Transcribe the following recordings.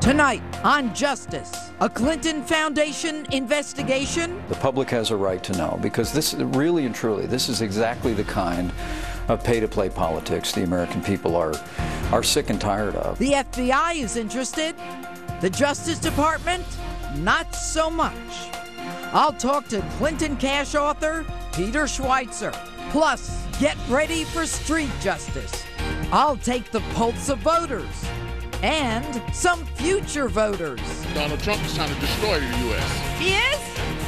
Tonight on Justice, a Clinton Foundation investigation. The public has a right to know, because this really and truly, this is exactly the kind of pay-to-play politics the American people are sick and tired of. The FBI is interested. The Justice Department, not so much. I'll talk to Clinton Cash author Peter Schweitzer. Plus, get ready for street justice. I'll take the pulse of voters and some future voters. Donald Trump is trying to destroy the U.S. He is?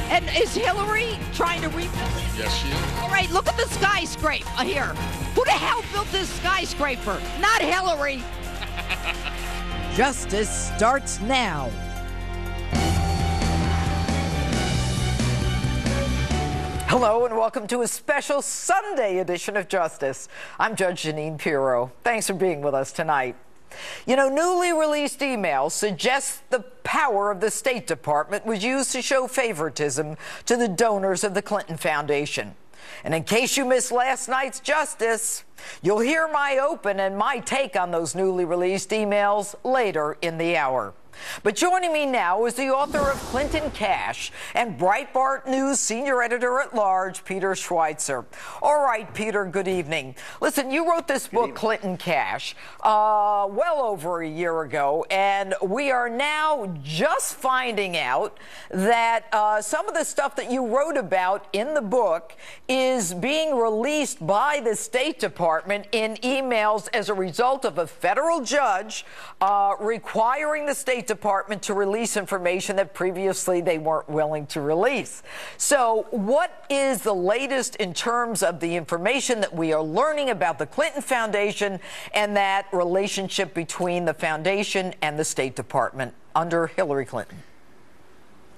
And is Hillary trying to rebuild it? Yes, she is. All right, look at the skyscraper here. Who the hell built this skyscraper? Not Hillary. Justice starts now. Hello and welcome to a special Sunday edition of Justice. I'm Judge Jeanine Pirro. Thanks for being with us tonight. You know, newly released emails suggest the power of the State Department was used to show favoritism to the donors of the Clinton Foundation. And in case you missed last night's Justice, you'll hear my open and my take on those newly released emails later in the hour. But joining me now is the author of Clinton Cash and Breitbart News senior editor-at-large, Peter Schweitzer. All right, Peter, good evening. Listen, you wrote this book, Clinton Cash, well over a year ago, and we are now just finding out that some of the stuff that you wrote about in the book is being released by the State Department in emails as a result of a federal judge requiring the State Department to release information that previously they weren't willing to release. So what is the latest in terms of the information that we are learning about the Clinton Foundation and that relationship between the foundation and the State Department under Hillary Clinton?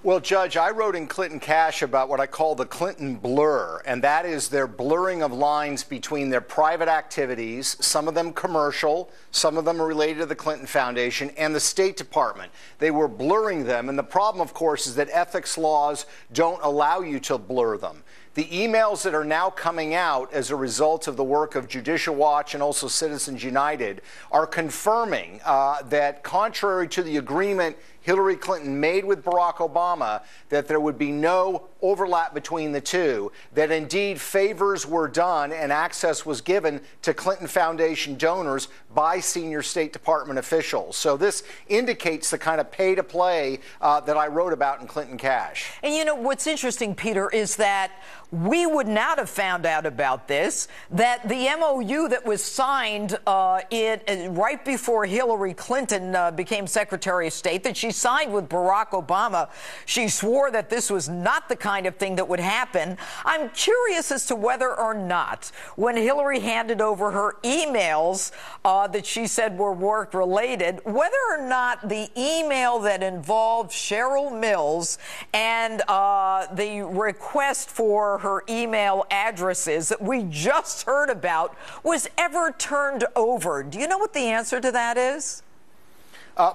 Well, Judge, I wrote in Clinton Cash about what I call the Clinton blur, and that is their blurring of lines between their private activities, some of them commercial, some of them are related to the Clinton Foundation, and the State Department. They were blurring them, and the problem, of course, is that ethics laws don't allow you to blur them. The emails that are now coming out as a result of the work of Judicial Watch and also Citizens United are confirming that contrary to the agreement Hillary Clinton made with Barack Obama, that there would be no overlap between the two, that indeed favors were done and access was given to Clinton Foundation donors by senior State Department officials. So this indicates the kind of pay-to-play that I wrote about in Clinton Cash. And you know, what's interesting, Peter, is that we would not have found out about this, that the MOU that was signed right before Hillary Clinton became Secretary of State, that she signed with Barack Obama, she swore that this was not the kind of thing that would happen. I'm curious as to whether or not, when Hillary handed over her emails that she said were work-related, whether or not the email that involved Cheryl Mills and the request for her email addresses that we just heard about was ever turned over. Do you know what the answer to that is?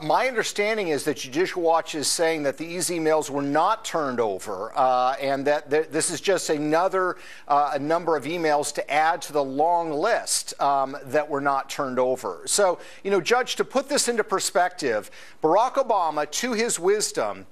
My understanding is that Judicial Watch is saying that these emails were not turned over and that this is just another number of emails to add to the long list that were not turned over. So, you know, Judge, to put this into perspective, Barack Obama, to his wisdom,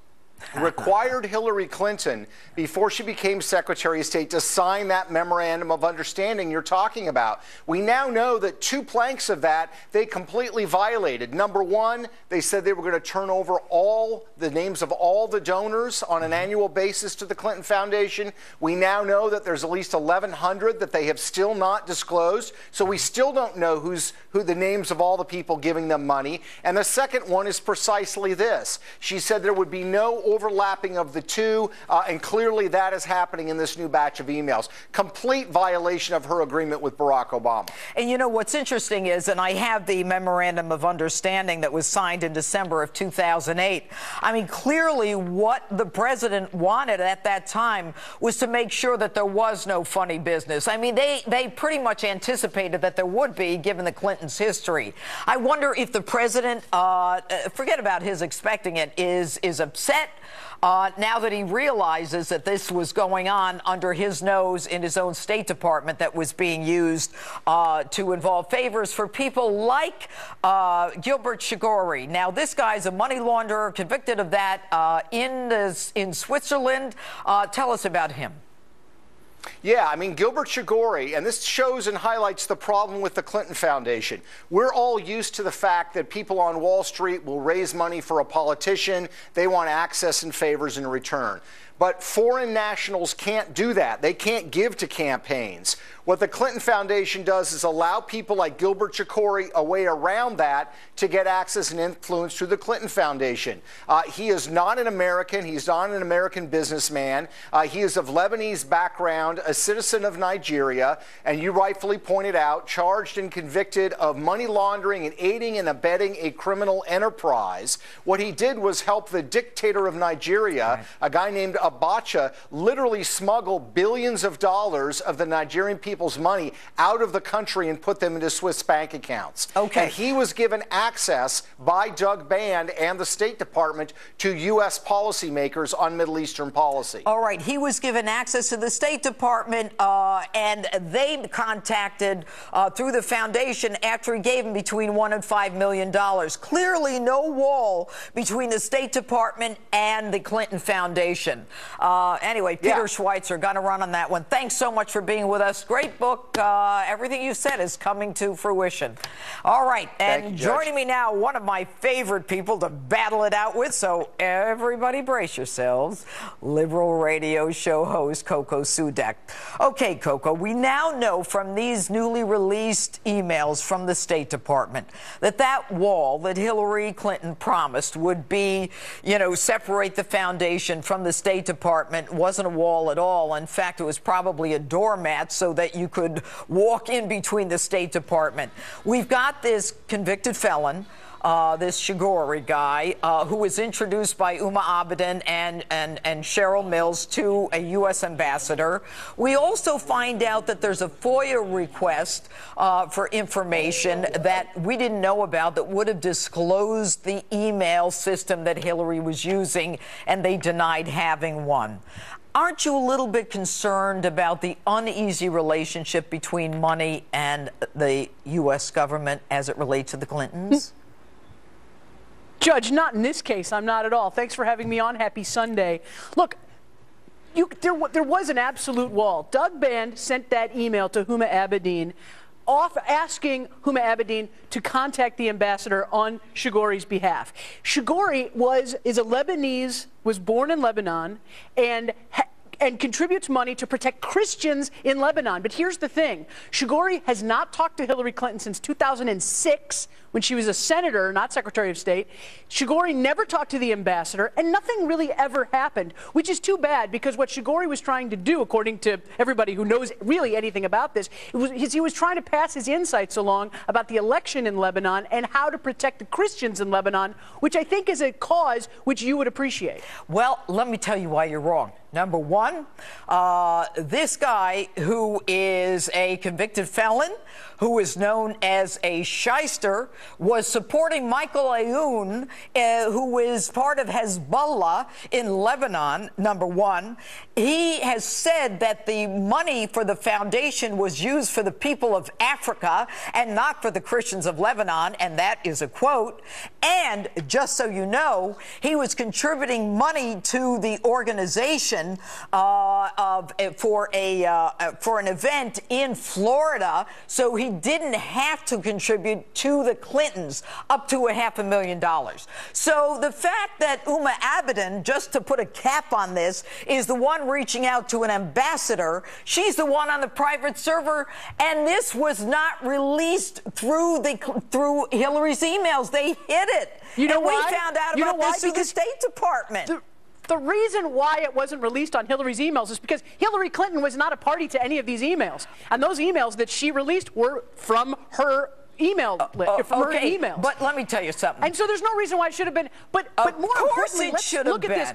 required Hillary Clinton, before she became Secretary of State, to sign that memorandum of understanding you're talking about. We now know that two planks of that they completely violated. Number one, they said they were going to turn over all the names of all the donors on an annual basis to the Clinton Foundation. We now know that there's at least 1,100 that they have still not disclosed. So we still don't know who the names of all the people giving them money. And the second one is precisely this. She said there would be no overlapping of the two, and clearly that is happening in this new batch of emails. Complete violation of her agreement with Barack Obama. And you know what's interesting is, and I have the memorandum of understanding that was signed in December of 2008. I mean, clearly what the president wanted at that time was to make sure that there was no funny business. I mean, they pretty much anticipated that there would be, given the Clintons' history. I wonder if the president, forget about his expecting it, is upset now that he realizes that this was going on under his nose in his own State Department, that was being used to involve favors for people like Gilbert Chagoury. Now, this guy's a money launderer, convicted of that in Switzerland. Tell us about him. Yeah, I mean, Gilbert Chagoury, and this shows and highlights the problem with the Clinton Foundation. We're all used to the fact that people on Wall Street will raise money for a politician. They want access and favors in return. But foreign nationals can't do that. They can't give to campaigns. What the Clinton Foundation does is allow people like Gilbert Chagoury a way around that to get access and influence through the Clinton Foundation. He is not an American. He's not an American businessman. He is of Lebanese background, a citizen of Nigeria, and you rightfully pointed out, charged and convicted of money laundering and aiding and abetting a criminal enterprise. What he did was help the dictator of Nigeria, a guy named Abacha, literally smuggle billions of dollars of the Nigerian people's money out of the country and put them into Swiss bank accounts. Okay. And he was given access by Doug Band and the State Department to U.S. policymakers on Middle Eastern policy. All right. He was given access to the State Department, and they contacted through the foundation after he gave him between $1 and $5 million. Clearly no wall between the State Department and the Clinton Foundation. Anyway, Peter Schweitzer, got to run on that one. Thanks so much for being with us. Great book. Everything you said is coming to fruition. All right. And joining me now, one of my favorite people to battle it out with, so everybody brace yourselves, liberal radio show host Coco Sudek. Okay, Coco, we now know from these newly released emails from the State Department that that wall that Hillary Clinton promised would be, you know, separate the foundation from the State Department wasn't a wall at all. In fact, it was probably a doormat so that you could walk in between the State Department. We've got this convicted felon, this Chagoury guy, who was introduced by Uma Abedin and Cheryl Mills to a U.S. ambassador. We also find out that there's a FOIA request for information that we didn't know about that would have disclosed the email system that Hillary was using, and they denied having one. Aren't you a little bit concerned about the uneasy relationship between money and the U.S. government as it relates to the Clintons? Judge, not in this case. I'm not at all. Thanks for having me on. Happy Sunday. Look, there was an absolute wall. Doug Band sent that email to Huma Abedin asking Huma Abedin to contact the ambassador on Chagoury's behalf. Chagoury was born in Lebanon and contributes money to protect Christians in Lebanon. But here's the thing. Chagoury has not talked to Hillary Clinton since 2006, when she was a senator, not Secretary of State. Chagoury never talked to the ambassador, and nothing really ever happened, which is too bad, because what Chagoury was trying to do, according to everybody who knows really anything about this, he was trying to pass his insights along about the election in Lebanon and how to protect the Christians in Lebanon, which I think is a cause which you would appreciate. Well, let me tell you why you're wrong. Number one, this guy who is a convicted felon, who is known as a shyster, was supporting Michael Aoun, who is part of Hezbollah in Lebanon, number one. He has said that the money for the foundation was used for the people of Africa and not for the Christians of Lebanon, and that is a quote. And just so you know, he was contributing money to the organization for an event in Florida, so he didn't have to contribute to the Clintons up to $500,000. So the fact that Uma Abedin, just to put a cap on this, is the one reaching out to an ambassador, she's the one on the private server, and this was not released through Hillary's emails. They hid it. You know why? We found out about this through the State Department. The reason why it wasn't released on Hillary's emails is because Hillary Clinton was not a party to any of these emails. And those emails that she released were from her email list, from her emails. But let me tell you something. And so there's no reason why it should have been. But more importantly, let's look at this.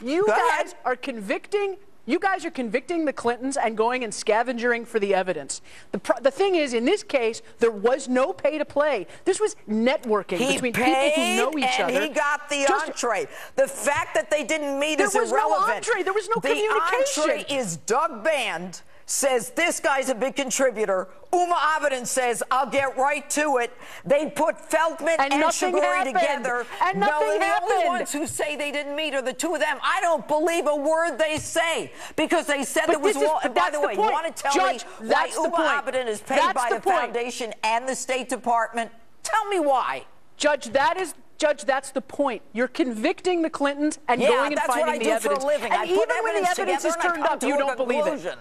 You guys are convicting You guys are convicting the Clintons and going and scavenging for the evidence. The thing is, in this case, there was no pay-to-play. This was networking between people who know each other. He got the entree. The fact that they didn't meet is irrelevant. There was no entree. There was no communication. The entree is Doug Band says this guy's a big contributor. Uma Abedin says, I'll get right to it. They put Feldman and Shiguri together. And nothing happened. The only ones who say they didn't meet are the two of them. I don't believe a word they say because they said there was wall. And by the way, you want to tell me why Uma Abedin is paid by the foundation and the State Department? Tell me why. Judge, that's the point. You're convicting the Clintons and going and finding the evidence. Yeah, that's what I do for a living. And even when the evidence is turned up, you don't believe it.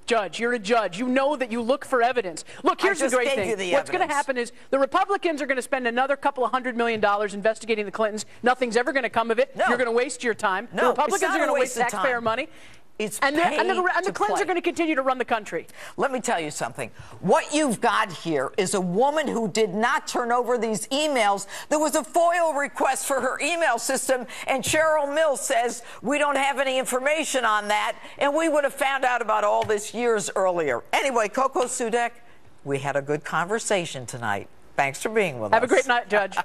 Judge, you're a judge. You know that you look for evidence. Look, here's the great thing. What's going to happen is the Republicans are going to spend another couple of $100 million investigating the Clintons. Nothing's ever going to come of it. No. You're going to waste your time. No, the Republicans are going to waste taxpayer money. And the Clintons are going to continue to run the country. Let me tell you something. What you've got here is a woman who did not turn over these emails. There was a FOIL request for her email system, and Cheryl Mills says we don't have any information on that, and we would have found out about all this years earlier. Anyway, Coco Sudek, we had a good conversation tonight. Thanks for being with us. Have a great night, Judge.